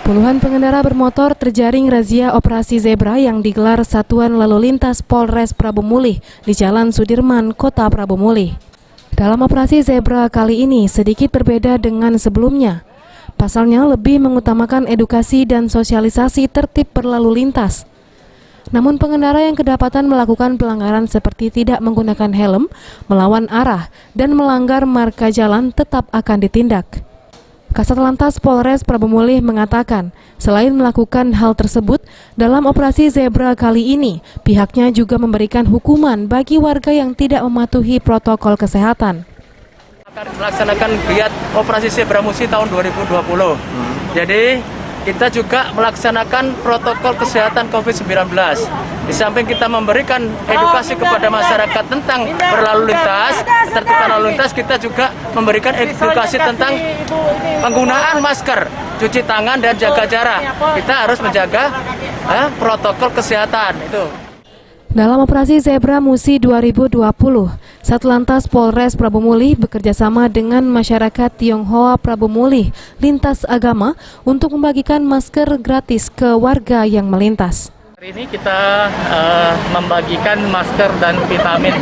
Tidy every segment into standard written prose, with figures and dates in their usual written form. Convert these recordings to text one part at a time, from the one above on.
Puluhan pengendara bermotor terjaring razia operasi zebra yang digelar Satuan Lalu Lintas Polres Prabu Mulih di Jalan Sudirman, Kota Prabu Mulih. Dalam operasi zebra kali ini sedikit berbeda dengan sebelumnya. Pasalnya lebih mengutamakan edukasi dan sosialisasi tertib berlalu lintas. Namun pengendara yang kedapatan melakukan pelanggaran seperti tidak menggunakan helm, melawan arah, dan melanggar marka jalan tetap akan ditindak. Kasat Lantas Polres Prabu Mulih mengatakan, selain melakukan hal tersebut, dalam operasi zebra kali ini, pihaknya juga memberikan hukuman bagi warga yang tidak mematuhi protokol kesehatan. Akan melaksanakan giat operasi zebra musi tahun 2020. Jadi kita juga melaksanakan protokol kesehatan COVID-19. Di samping kita memberikan edukasi kepada masyarakat tentang berlalu lintas, tertiban lalu lintas, kita juga memberikan edukasi tentang penggunaan masker, cuci tangan dan jaga jarak. Kita harus menjaga protokol kesehatan itu. Dalam operasi Zebra Musi 2020, Satlantas Polres Prabu Mulih bekerjasama dengan masyarakat Tionghoa Prabu Mulih lintas agama untuk membagikan masker gratis ke warga yang melintas. Hari ini kita membagikan masker dan vitamin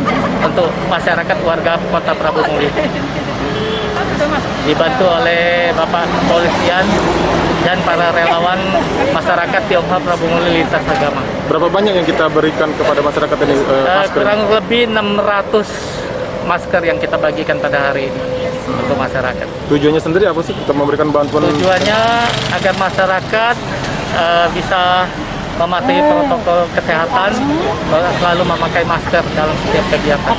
untuk masyarakat warga Kota Prabu Mulih. Dibantu oleh Bapak Kepolisian dan para relawan masyarakat Tionghoa Prabu Mulih lintas agama. Berapa banyak yang kita berikan kepada masyarakat ini? Kurang lebih 600 masker yang kita bagikan pada hari ini untuk masyarakat. Tujuannya sendiri apa sih kita memberikan bantuan? Tujuannya agar masyarakat bisa mematuhi protokol kesehatan, selalu memakai masker dalam setiap kegiatan.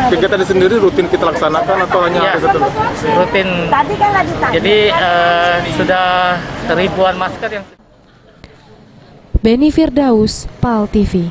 Kegiatan sendiri rutin kita laksanakan atau hanya Ya, hari tertentu? rutin. Jadi sudah ribuan masker yang. Beni Firdaus, PAL TV.